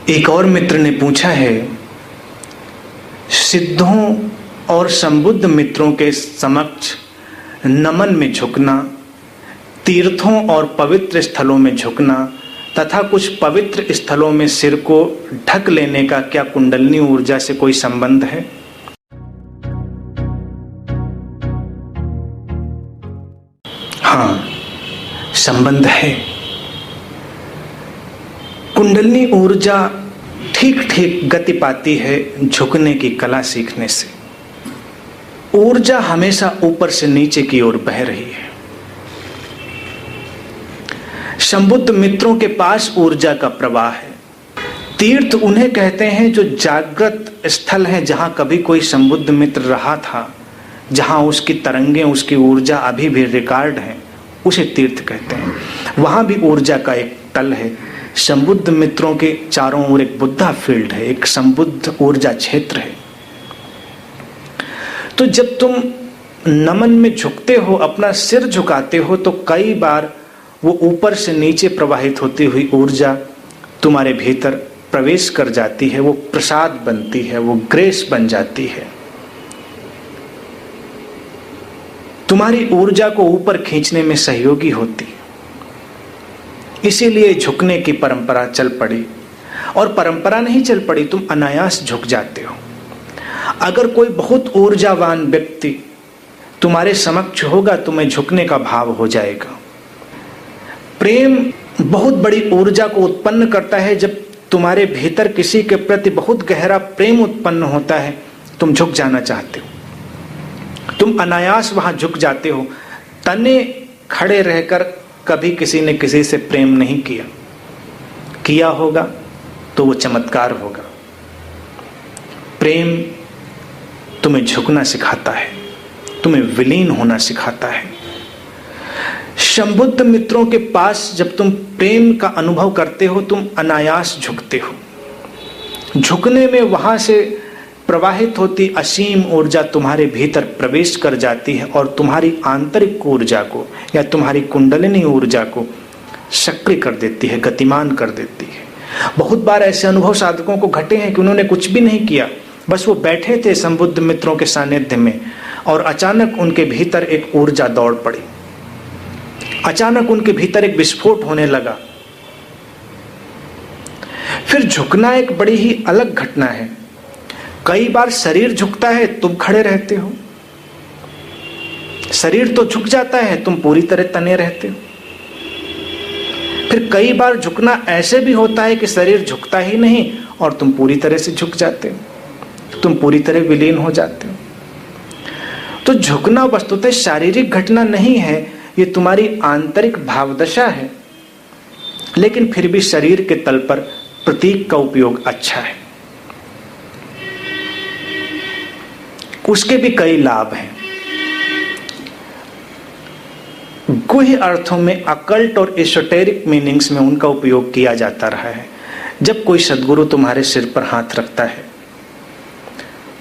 एक और मित्र ने पूछा है, सिद्धों और संबुद्ध मित्रों के समक्ष नमन में झुकना, तीर्थों और पवित्र स्थलों में झुकना तथा कुछ पवित्र स्थलों में सिर को ढक लेने का क्या कुंडलिनी ऊर्जा से कोई संबंध है? हाँ, संबंध है। कुंडलिनी ऊर्जा ठीक ठीक गति पाती है झुकने की कला सीखने से। ऊर्जा हमेशा ऊपर से नीचे की ओर बह रही है। संबुद्ध मित्रों के पास ऊर्जा का प्रवाह है। तीर्थ उन्हें कहते हैं जो जागृत स्थल हैं, जहां कभी कोई संबुद्ध मित्र रहा था, जहां उसकी तरंगें, उसकी ऊर्जा अभी भी रिकॉर्ड है, उसे तीर्थ कहते हैं। वहां भी ऊर्जा का एक तल है। संबुद्ध मित्रों के चारों ओर एक बुद्धा फील्ड है, एक संबुद्ध ऊर्जा क्षेत्र है। तो जब तुम नमन में झुकते हो, अपना सिर झुकाते हो, तो कई बार वो ऊपर से नीचे प्रवाहित होती हुई ऊर्जा तुम्हारे भीतर प्रवेश कर जाती है। वो प्रसाद बनती है, वो ग्रेस बन जाती है, तुम्हारी ऊर्जा को ऊपर खींचने में सहयोगी होती है। इसीलिए झुकने की परंपरा चल पड़ी। और परंपरा नहीं चल पड़ी, तुम अनायास झुक जाते हो। अगर कोई बहुत ऊर्जावान व्यक्ति तुम्हारे समक्ष होगा, तुम्हें झुकने का भाव हो जाएगा। प्रेम बहुत बड़ी ऊर्जा को उत्पन्न करता है। जब तुम्हारे भीतर किसी के प्रति बहुत गहरा प्रेम उत्पन्न होता है, तुम झुक जाना चाहते हो, तुम अनायास वहां झुक जाते हो। तने खड़े रहकर कभी किसी ने किसी से प्रेम नहीं किया होगा तो वो चमत्कार होगा। प्रेम तुम्हें झुकना सिखाता है, तुम्हें विलीन होना सिखाता है। संबुद्ध मित्रों के पास जब तुम प्रेम का अनुभव करते हो, तुम अनायास झुकते हो। झुकने में वहां से प्रवाहित होती असीम ऊर्जा तुम्हारे भीतर प्रवेश कर जाती है और तुम्हारी आंतरिक ऊर्जा को या तुम्हारी कुंडलिनी ऊर्जा को सक्रिय कर देती है, गतिमान कर देती है। बहुत बार ऐसे अनुभव साधकों को घटे हैं कि उन्होंने कुछ भी नहीं किया, बस वो बैठे थे संबुद्ध मित्रों के सानिध्य में और अचानक उनके भीतर एक ऊर्जा दौड़ पड़ी। अचानक उनके भीतर एक विस्फोट होने लगा। फिर झुकना एक बड़ी ही अलग घटना है। कई बार शरीर झुकता है, तुम खड़े रहते हो। शरीर तो झुक जाता है, तुम पूरी तरह तने रहते हो। फिर कई बार झुकना ऐसे भी होता है कि शरीर झुकता ही नहीं और तुम पूरी तरह से झुक जाते हो, तुम पूरी तरह विलीन हो जाते हो। तो झुकना वस्तुतः शारीरिक घटना नहीं है, ये तुम्हारी आंतरिक भावदशा है। लेकिन फिर भी शरीर के तल पर प्रतीक का उपयोग अच्छा है। उसके भी कई लाभ हैं। गुह्य अर्थों में, अकल्ट और एसोटेरिक मीनिंग्स में उनका उपयोग किया जाता रहा है। जब कोई सद्गुरु तुम्हारे सिर पर हाथ रखता है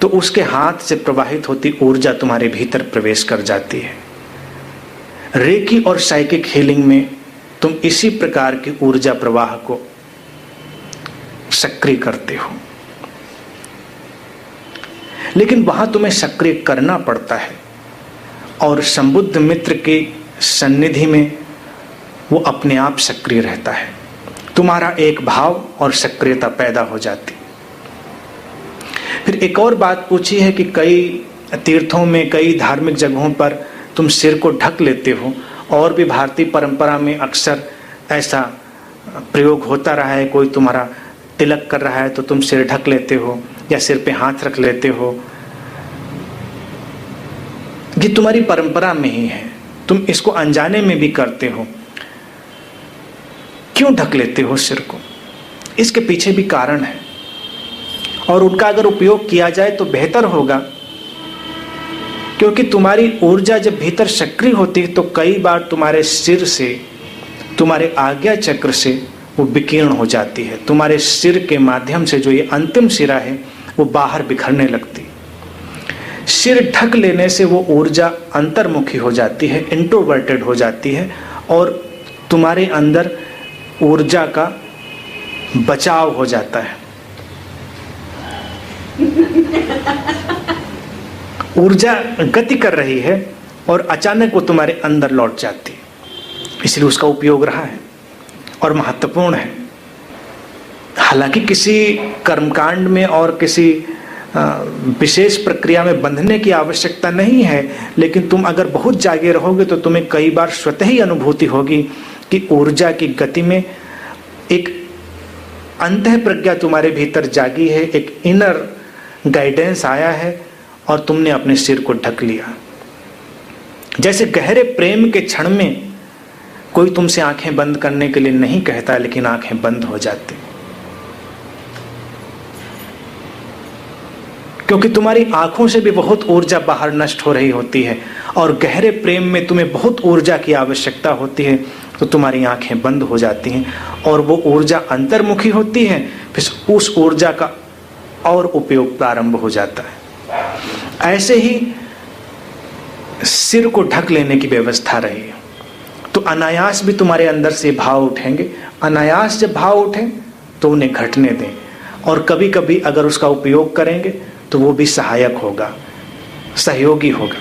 तो उसके हाथ से प्रवाहित होती ऊर्जा तुम्हारे भीतर प्रवेश कर जाती है। रेकी और साइकिक हीलिंग में तुम इसी प्रकार की ऊर्जा प्रवाह को सक्रिय करते हो। लेकिन वहां तुम्हें सक्रिय करना पड़ता है और संबुद्ध मित्र की सन्निधि में वो अपने आप सक्रिय रहता है। तुम्हारा एक भाव और सक्रियता पैदा हो जाती। फिर एक और बात पूछी है कि कई तीर्थों में, कई धार्मिक जगहों पर तुम सिर को ढक लेते हो, और भी भारतीय परंपरा में अक्सर ऐसा प्रयोग होता रहा है। कोई तुम्हारा तिलक कर रहा है तो तुम सिर ढक लेते हो या सिर पे हाथ रख लेते हो। ये तुम्हारी परंपरा में ही है, तुम इसको अनजाने में भी करते हो। क्यों ढक लेते हो सिर को? इसके पीछे भी कारण है और उनका अगर उपयोग किया जाए तो बेहतर होगा। क्योंकि तुम्हारी ऊर्जा जब भीतर सक्रिय होती है तो कई बार तुम्हारे सिर से, तुम्हारे आज्ञा चक्र से वो विकीर्ण हो जाती है। तुम्हारे सिर के माध्यम से जो ये अंतिम सिरा है वो बाहर बिखरने लगती। सिर ढक लेने से वो ऊर्जा अंतर्मुखी हो जाती है, इंट्रोवर्टेड हो जाती है और तुम्हारे अंदर ऊर्जा का बचाव हो जाता है। ऊर्जा गति कर रही है और अचानक वो तुम्हारे अंदर लौट जाती है, इसलिए उसका उपयोग रहा है और महत्वपूर्ण है। हालांकि किसी कर्मकांड में और किसी विशेष प्रक्रिया में बंधने की आवश्यकता नहीं है, लेकिन तुम अगर बहुत जागे रहोगे तो तुम्हें कई बार स्वतः ही अनुभूति होगी कि ऊर्जा की गति में एक अंतः प्रज्ञा तुम्हारे भीतर जागी है, एक इनर गाइडेंस आया है और तुमने अपने सिर को ढक लिया। जैसे गहरे प्रेम के क्षण में कोई तुमसे आंखें बंद करने के लिए नहीं कहता, लेकिन आंखें बंद हो जाती, क्योंकि तुम्हारी आंखों से भी बहुत ऊर्जा बाहर नष्ट हो रही होती है और गहरे प्रेम में तुम्हें बहुत ऊर्जा की आवश्यकता होती है, तो तुम्हारी आंखें बंद हो जाती हैं और वो ऊर्जा अंतर्मुखी होती है। फिर उस ऊर्जा का और उपयोग प्रारंभ हो जाता है। ऐसे ही सिर को ढक लेने की व्यवस्था रही है, तो अनायास भी तुम्हारे अंदर से भाव उठेंगे। अनायास जब भाव उठें तो उन्हें घटने दें, और कभी कभी अगर उसका उपयोग करेंगे तो वो भी सहायक होगा, सहयोगी होगा।